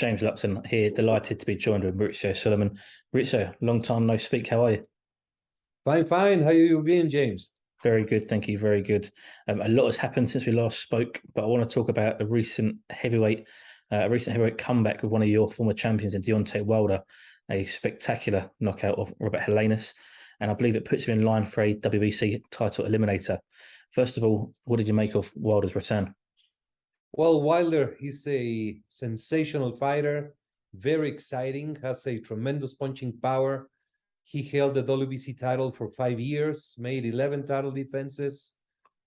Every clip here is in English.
James Luxon here, delighted to be joined with Mauricio Sulaiman. Mauricio, long time no speak. How are you? Fine, fine. How you been, James? Very good, thank you. Very good. A lot has happened since we last spoke, but I want to talk about a recent heavyweight comeback with one of your former champions in Deontay Wilder, a spectacular knockout of Robert Helenius, and I believe it puts him in line for a WBC title eliminator. First of all, what did you make of Wilder's return? Well, Wilder is a sensational fighter, very exciting, has a tremendous punching power. He held the WBC title for 5 years, made 11 title defenses,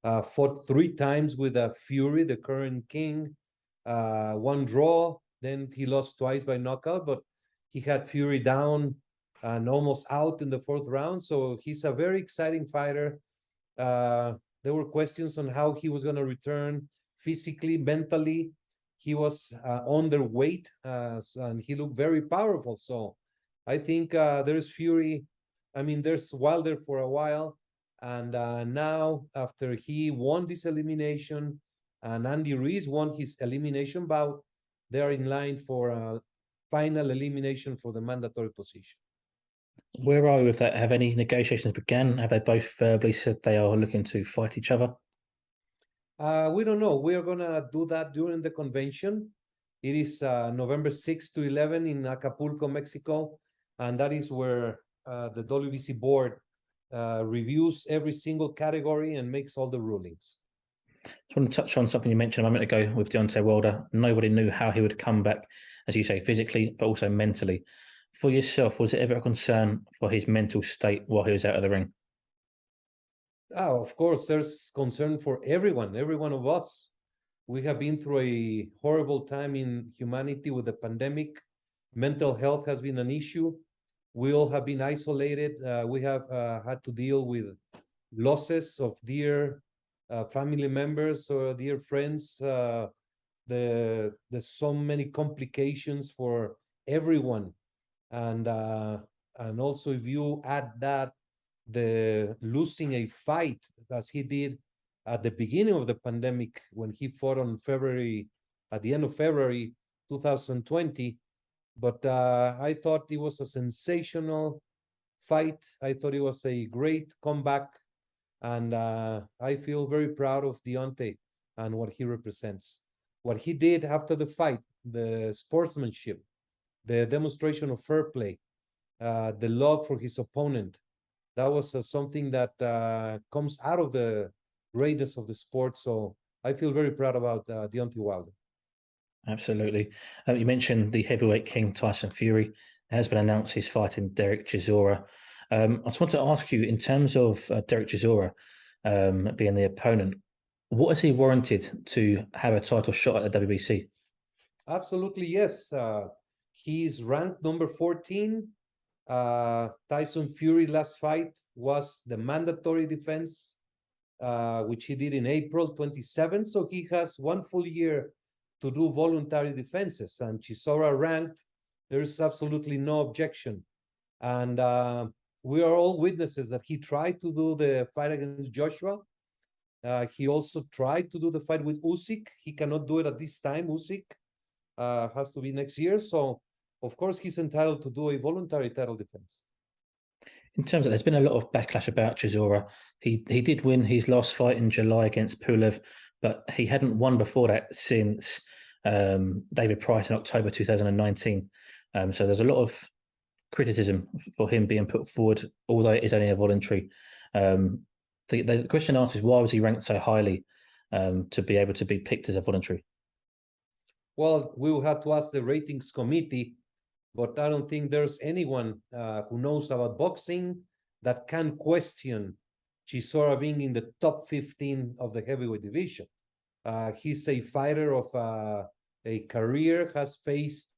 fought 3 times with Fury, the current king, 1 draw. Then he lost twice by knockout, but he had Fury down and almost out in the 4th round. So he's a very exciting fighter. There were questions on how he was going to return physically, mentally. He was underweight, and he looked very powerful. So I think there's Fury. There's Wilder for a while. And now, after he won this elimination and Andy Ruiz won his elimination bout, they are in line for a final elimination for the mandatory position. Where are we with that? Have any negotiations begun? Have they both verbally said they are looking to fight each other? We don't know. We are going to do that during the convention. It is November 6 to 11 in Acapulco, Mexico. And that is where the WBC board reviews every single category and makes all the rulings. I just want to touch on something you mentioned a moment ago with Deontay Wilder. Nobody knew how he would come back, as you say, physically, but also mentally. For yourself, was it ever a concern for his mental state while he was out of the ring? Oh, of course, there's concern for every one of us. We have been through a horrible time in humanity with the pandemic. Mental health has been an issue. We all have been isolated. We have had to deal with losses of dear family members or dear friends. There's so many complications for everyone. And also, if you add that, the losing a fight as he did at the beginning of the pandemic when he fought at the end of February 2020. But I thought it was a sensational fight. I thought it was a great comeback. And I feel very proud of Deontay and what he represents. What he did after the fight, the sportsmanship, the demonstration of fair play, the love for his opponent. That was something that comes out of the greatness of the sport. So I feel very proud about Deontay Wilder. Absolutely. You mentioned the heavyweight king, Tyson Fury. It has been announced he's fighting Derek Chisora. I just want to ask you, in terms of Derek Chisora being the opponent, what is he warranted to have a title shot at the WBC? Absolutely, yes. He's ranked number 14. Tyson Fury last fight was the mandatory defense, which he did in April 27. So he has 1 full year to do voluntary defenses. And Chisora ranked, there is absolutely no objection. And we are all witnesses that he tried to do the fight against Joshua. He also tried to do the fight with Usyk. He cannot do it at this time. Usyk has to be next year. So of course, he's entitled to do a voluntary title defense. In terms of, there's been a lot of backlash about Chisora. He did win his last fight in July against Pulev, but he hadn't won before that since David Price in October 2019. So there's a lot of criticism for him being put forward, although it is only a voluntary. The question asked is, why was he ranked so highly to be able to be picked as a voluntary? Well, we will have to ask the ratings committee. But I don't think there's anyone who knows about boxing that can question Chisora being in the top 15 of the heavyweight division. He's a fighter of a career, has faced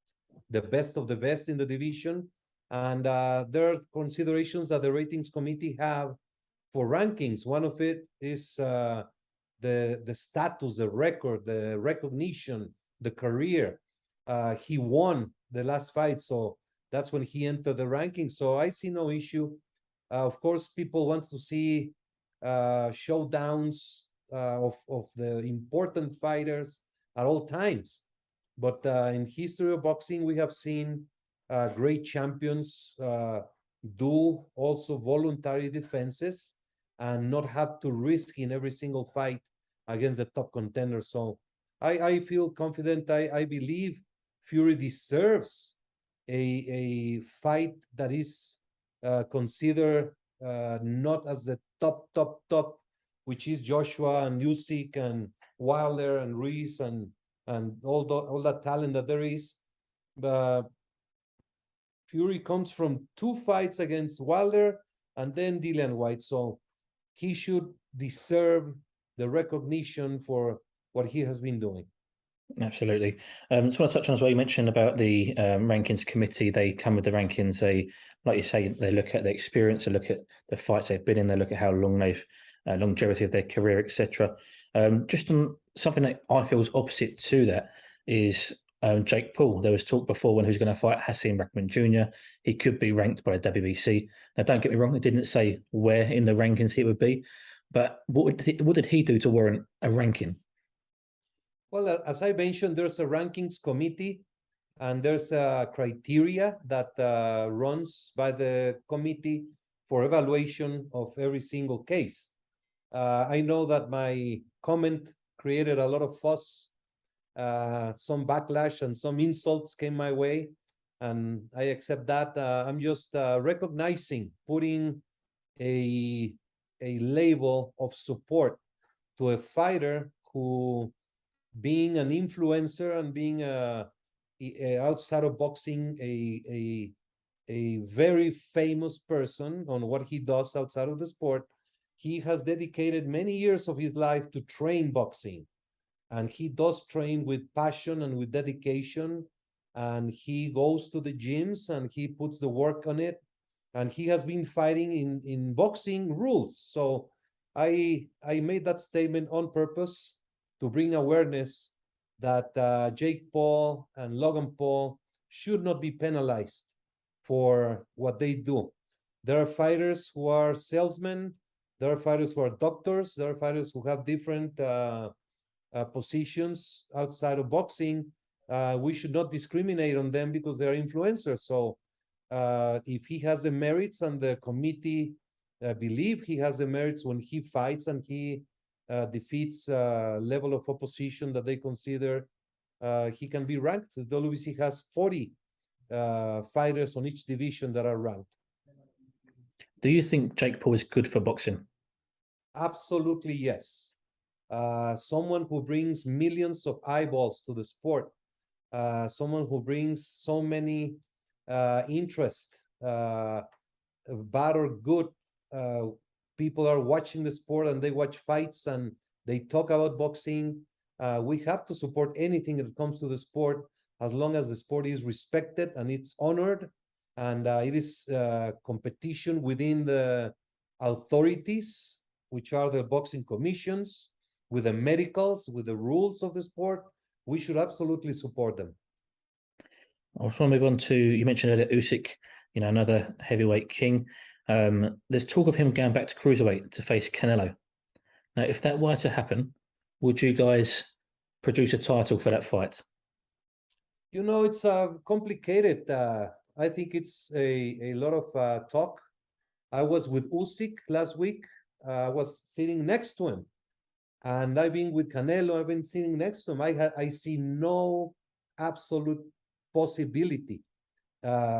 the best of the best in the division. And there are considerations that the ratings committee have for rankings. One of it is the status, the record, the recognition, the career. He won the last fight, so that's when he entered the ranking. So I see no issue. Of course, people want to see showdowns of the important fighters at all times. But in history of boxing, we have seen great champions do also voluntary defenses and not have to risk in every single fight against the top contender. So I feel confident. I believe Fury deserves a fight that is considered not as the top, which is Joshua and Usyk and Wilder and Ruiz and all that talent that there is. Fury comes from 2 fights against Wilder and then Dillian White, so he should deserve the recognition for what he has been doing. Absolutely. Just want to touch on as well. You mentioned about the rankings committee. They come with the rankings. They, like you say, they look at the experience, they look at the fights they've been in, they look at how long they've longevity of their career, etc. Just on something that I feel is opposite to that is Jake Paul. There was talk before when he was going to fight Hasim Rahman Jr. He could be ranked by the WBC. Now, don't get me wrong; it didn't say where in the rankings he would be, but what did he do to warrant a ranking? Well, as I mentioned, there's a rankings committee and there's a criteria that runs by the committee for evaluation of every single case. I know that my comment created a lot of fuss, some backlash and some insults came my way, and I accept that. I'm just recognizing, putting a label of support to a fighter who, being an influencer and being outside of boxing, a very famous person on what he does outside of the sport, he has dedicated many years of his life to train boxing, and he does train with passion and with dedication, and he goes to the gyms and he puts the work on it, and he has been fighting in boxing rules. So I made that statement on purpose to bring awareness that Jake Paul and Logan Paul should not be penalized for what they do. There are fighters who are salesmen, there are fighters who are doctors, there are fighters who have different positions outside of boxing. We should not discriminate on them because they're influencers. So if he has the merits and the committee believe he has the merits when he fights and he defeats level of opposition that they consider he can be ranked. The WBC has 40 fighters on each division that are ranked. Do you think Jake Paul is good for boxing? Absolutely, yes. Someone who brings millions of eyeballs to the sport, someone who brings so many interest, bad or good, people are watching the sport and they watch fights and they talk about boxing. We have to support anything that comes to the sport as long as the sport is respected and it's honored, and it is competition within the authorities, which are the boxing commissions, with the medicals, with the rules of the sport. We should absolutely support them. I just want to move on to, you mentioned earlier Usyk, another heavyweight king. There's talk of him going back to cruiserweight to face Canelo. Now, if that were to happen, would you guys produce a title for that fight? It's complicated. I think it's a lot of talk. I was with Usyk last week. I was sitting next to him, and I've been with Canelo. I've been sitting next to him. I see no absolute possibility,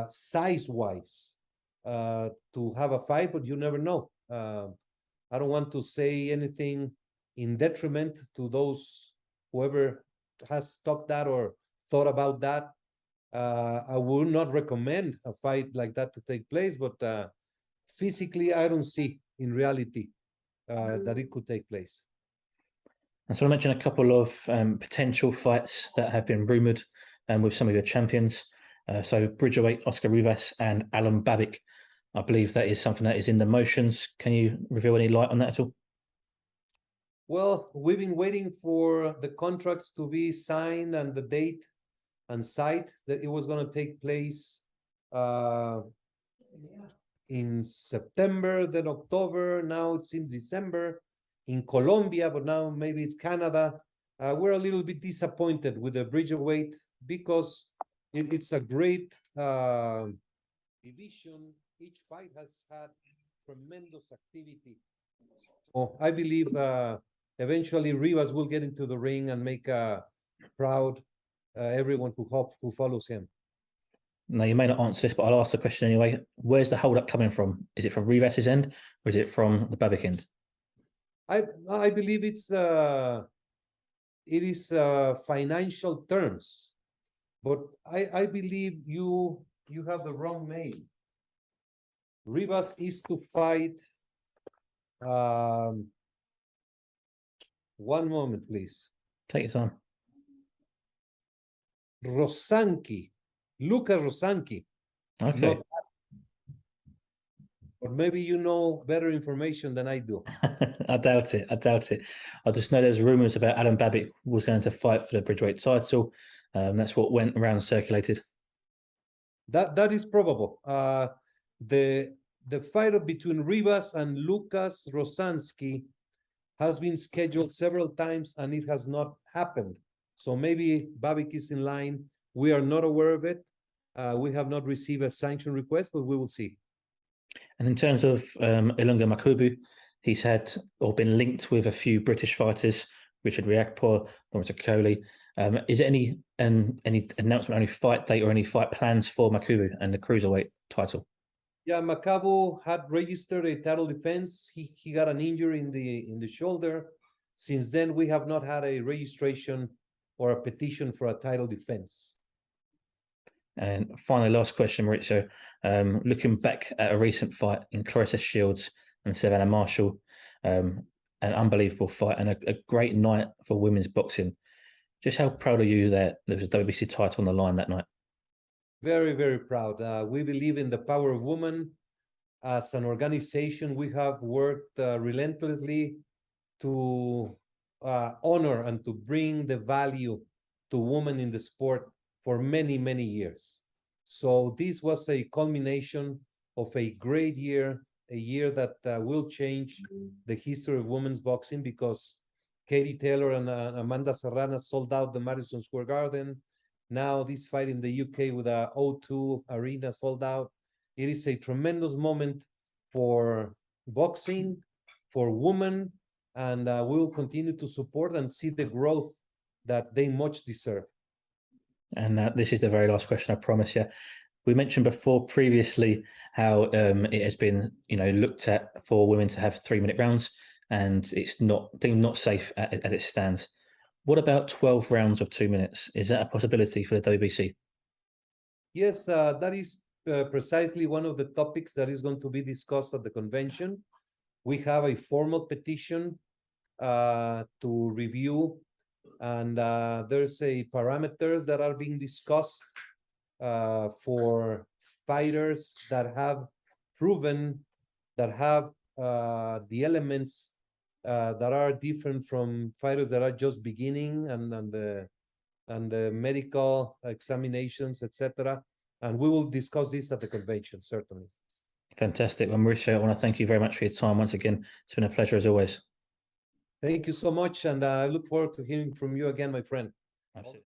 size-wise, to have a fight, but you never know. I don't want to say anything in detriment to those, whoever has talked that or thought about that. I would not recommend a fight like that to take place, but physically, I don't see in reality that it could take place. And so I mentioned a couple of potential fights that have been rumoured with some of your champions. So Bridgerweight, Oscar Rivas, and Alan Babic. I believe that is something that is in the motions. Can you reveal any light on that at all? Well, we've been waiting for the contracts to be signed and the date and site that it was going to take place in September, then October. Now it seems December in Colombia, but now maybe it's Canada. we're a little bit disappointed with the Bridgerweight because it's a great division. Each fight has had tremendous activity. So I believe eventually Rivas will get into the ring and make proud everyone who follows him. Now, you may not answer this, but I'll ask the question anyway. Where's the hold-up coming from? Is it from Rivas's end, or is it from the Babik end? I believe it is financial terms, but I believe you have the wrong name. Rivas is to fight. One moment, please. Take your time. Rosanki, Lucas Rosanki. Okay. Or maybe you know better information than I do. I doubt it. I just know there's rumors about Adam Babbitt was going to fight for the Bridgerweight title. That's what went around and circulated. That is probable. The fight between Rivas and Lucas Rosansky has been scheduled several times and it has not happened. So maybe Babik is in line. We are not aware of it. We have not received a sanction request, but we will see. And in terms of Ilunga Makubu, he's had or been linked with a few British fighters, Richard Riakpo, Lawrence Okoli. Is there any announcement, any fight date or any fight plans for Makubu and the cruiserweight title? Yeah, Makabu had registered a title defense. He got an injury in the shoulder. Since then, we have not had a registration or a petition for a title defense. And finally, last question, Mauricio. Looking back at a recent fight in Clarissa Shields and Savannah Marshall, an unbelievable fight and a great night for women's boxing. Just how proud are you that there was a WBC title on the line that night? Very, very proud. We believe in the power of women. As an organization, we have worked relentlessly to honor and to bring the value to women in the sport for many, many years. So this was a culmination of a great year, a year that will change the history of women's boxing because Katie Taylor and Amanda Serrana sold out the Madison Square Garden. Now this fight in the UK with a O2 arena sold out. It is a tremendous moment for boxing, for women, and we will continue to support and see the growth that they much deserve. And this is the very last question, I promise you. We mentioned before previously how it has been, looked at for women to have 3-minute rounds, and it's deemed not safe as it stands. What about 12 rounds of 2 minutes? Is that a possibility for the WBC? Yes, that is precisely one of the topics that is going to be discussed at the convention. We have a formal petition to review, and there's parameters that are being discussed for fighters that have proven that have the elements that are different from fighters that are just beginning and the medical examinations, etc. And we will discuss this at the convention, certainly. Fantastic. Well, Mauricio, I want to thank you very much for your time once again. It's been a pleasure as always. Thank you so much, and I look forward to hearing from you again, my friend. Absolutely.